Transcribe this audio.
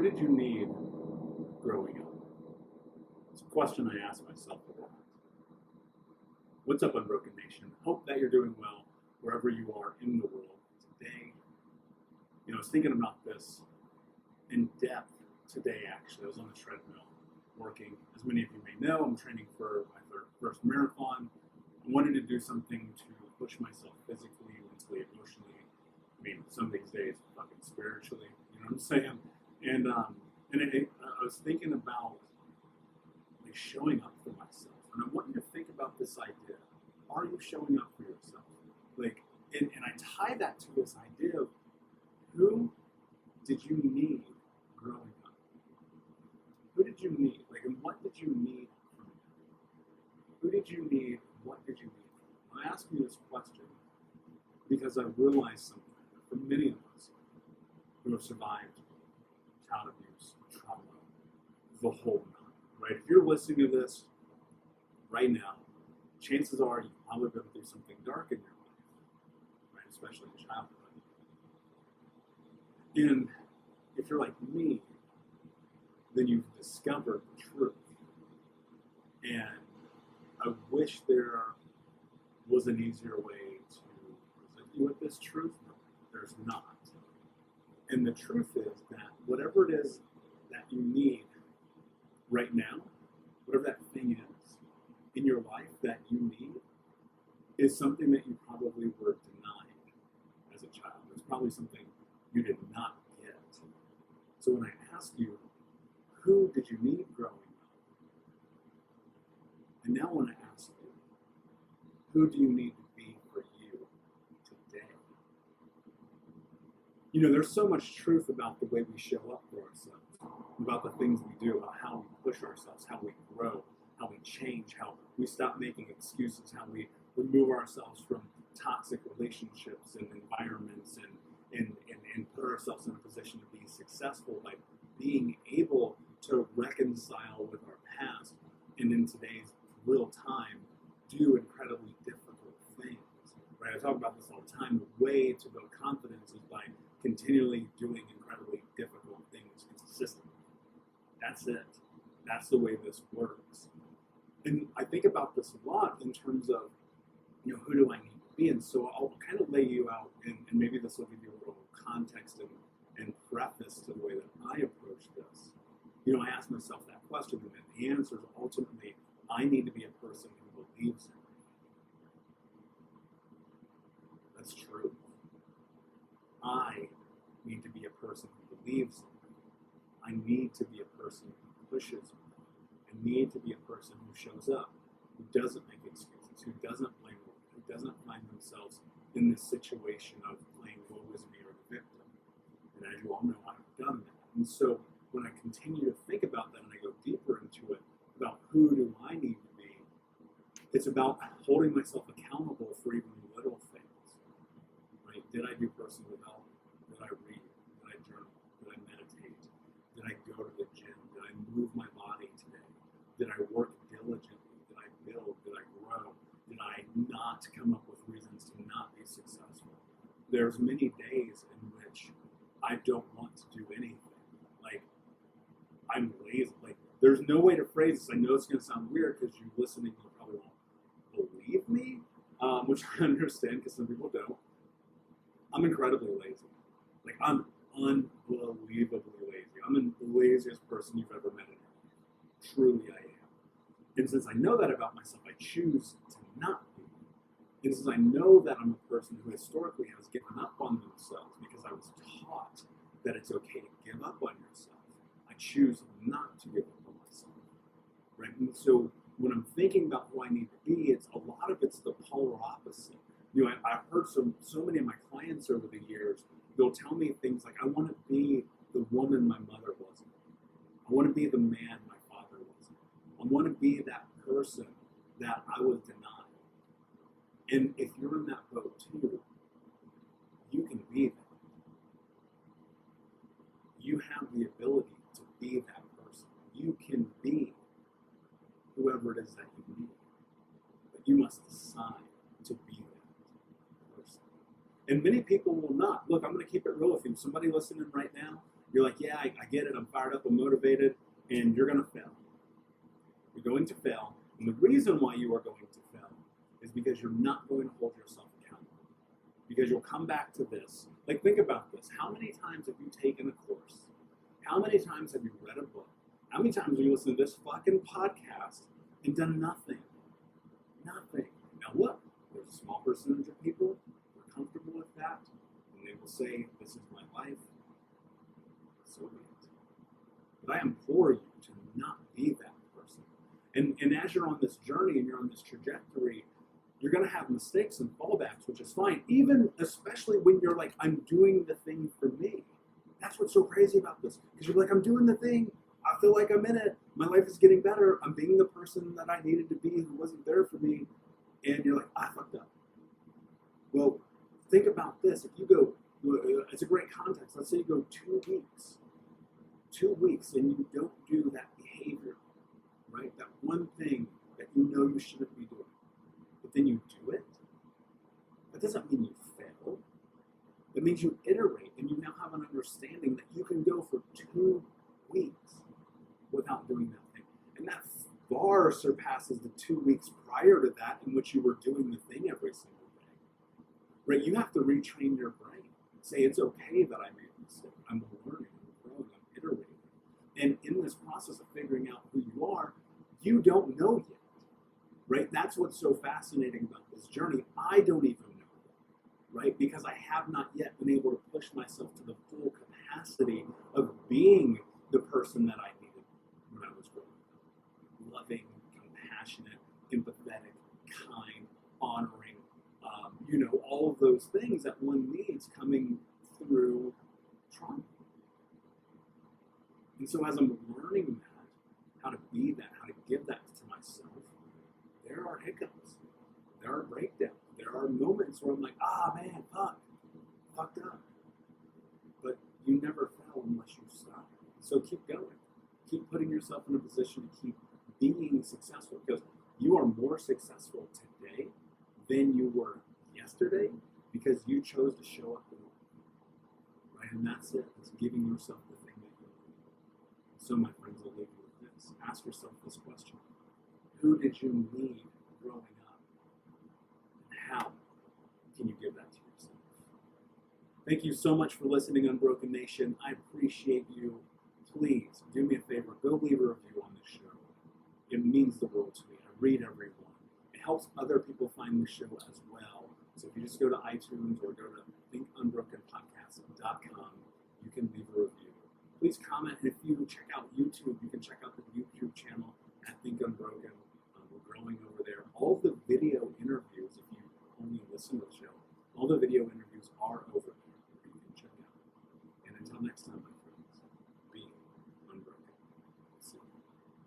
Who did you need growing up? It's a question I ask myself a lot. What's up, Unbroken Nation? Hope that you're doing well wherever you are in the world today. I was thinking about this in depth today, actually. I was on the treadmill working. As many of you may know, I'm training for my first marathon. I wanted to do something to push myself physically, mentally, emotionally. Some of these days, fucking spiritually. You know what I'm saying? And I was thinking about showing up for myself, and I want you to think about this idea: are you showing up for yourself? And I tie that to this idea of who did you need growing up? Who did you need? And what did you need from them? Who did you need? What did you need from them? I ask you this question because I realized something for many of us who have survived child abuse, trauma, the whole nine, right? If you're listening to this right now, chances are you've probably been through something dark in your life, right? Especially in childhood. And if you're like me, then you've discovered the truth. And I wish there was an easier way to present you with this truth. There's not. And the truth is that whatever it is that you need right now, whatever that thing is in your life that you need, is something that you probably were denied as a child. It's probably something you did not get. So when I ask you, who did you need growing up? I now want to ask you, who do you need to be for you today? There's so much truth about the way we show up for ourselves, about the things we do, about how we push ourselves, how we grow, how we change, how we stop making excuses, how we remove ourselves from toxic relationships and environments and put ourselves in a position to be successful by being able to reconcile with our past and in today's real time do incredibly difficult things. Right? I talk about this all the time. The way to build confidence is by continually doing incredibly difficult things consistently. That's it. That's the way this works. And I think about this a lot in terms of, who do I need to be? And so I'll kind of lay you out, and maybe this will give you a little context and preface to the way that I approach this. I ask myself that question, and the answer is ultimately, I need to be a person who believes in me. That's true. I need to be a person who believes in me. I need to be a person who pushes me. I need to be a person who shows up, who doesn't make excuses, who doesn't blame me, who doesn't find themselves in this situation of playing woe is me or the victim. And as you all know, I've done that. And so when I continue to think about that and I go deeper into it, about who do I need to be, it's about holding myself accountable for even little things. Right? Did I do personal development? Did I read? Did I journal? Did I meditate? Did I go to the gym? Did I move my body today? Did I work diligently? Did I build? Did I grow? Did I not come up with reasons to not be successful? There's many days in which I don't want to do anything. I'm lazy. There's no way to phrase this. I know it's going to sound weird because you listening, you probably won't believe me, which I understand because some people don't. I'm incredibly lazy. I'm unbelievably lazy. I'm the laziest person you've ever met in your life. Truly I am. And since I know that about myself, I choose to not be. And since I know that I'm a person who historically has given up on themselves because I was taught that it's okay to give up on yourself, I choose not to give up on myself. Right? And so when I'm thinking about who I need to be, a lot of it's the polar opposite. I've heard so many of my clients over the years, they'll tell me things like, I want to be the woman my mother wasn't. I want to be the man my father wasn't. I want to be that person that I was denied. And if you're in that boat too, you can be that. You have the ability to be that person. You can be whoever it is that you need. But you must decide to be that person. And many people will not. Look, I'm going to keep it real with you. Somebody listening right now, You're like, yeah, I get it. I'm fired up. I'm motivated. And you're going to fail. You're going to fail. And the reason why you are going to fail is because you're not going to hold yourself accountable. Because you'll come back to this. Like, think about this. How many times have you taken a course? How many times have you read a book? How many times have you listened to this fucking podcast and done nothing? Nothing. Now look, there's a small percentage of people who are comfortable with that, and they will say, this is my life. So be it. But I implore you to not be that person. And as you're on this journey and you're on this trajectory, you're going to have mistakes and fallbacks, which is fine, even especially when you're like, I'm doing the thing for me. That's what's so crazy about this. Because you're like, I'm doing the thing. I feel like I'm in it. My life is getting better. I'm being the person that I needed to be who wasn't there for me. And you're like, I fucked up. Well, think about this. If you go, it's a great context. Let's say you go 2 weeks, and you don't do that behavior, right? That one thing that you know you shouldn't be doing. But then you do it. That doesn't mean you fail. It means you iterate, and you now have an understanding that you can go for 2 weeks without doing that thing. And that far surpasses the 2 weeks prior to that in which you were doing the thing every single day. Right? You have to retrain your brain. Say, it's okay that I made a mistake. I'm learning, I'm growing, I'm iterating. And in this process of figuring out who you are, you don't know yet. Right? That's what's so fascinating about this journey. I don't even know yet. Right? Because I have not yet been able to push myself to the full capacity of being the person that I needed when I was growing up. Loving, compassionate, empathetic, kind, honoring, all of those things that one needs coming through trauma. And so as I'm learning that, how to be that, how to give that to myself, there are hiccups, there are breakdowns, there are moments where I'm like, man, fucked up. But you never fail unless you stop. So keep going. Keep putting yourself in a position to keep being successful, because you are more successful today than you were yesterday because you chose to show up. Right? And that's it. It's giving yourself the thing that you need. So, my friends, I'll leave you with this. Ask yourself this question. Who did you need growing up? And how can you give that to yourself? Thank you so much for listening, Unbroken Nation. I appreciate you. Please do me a favor. Go leave a review on this show. It means the world to me. I read every one. It helps other people find the show as well. So if you just go to iTunes or go to thinkunbrokenpodcast.com, you can leave a review. Please comment. And if you check out YouTube, you can check out the YouTube channel at Think Unbroken. We're growing over there. All of the video interviews, if you only listen to the show, all the video interviews are over there. You can check out. And until next time,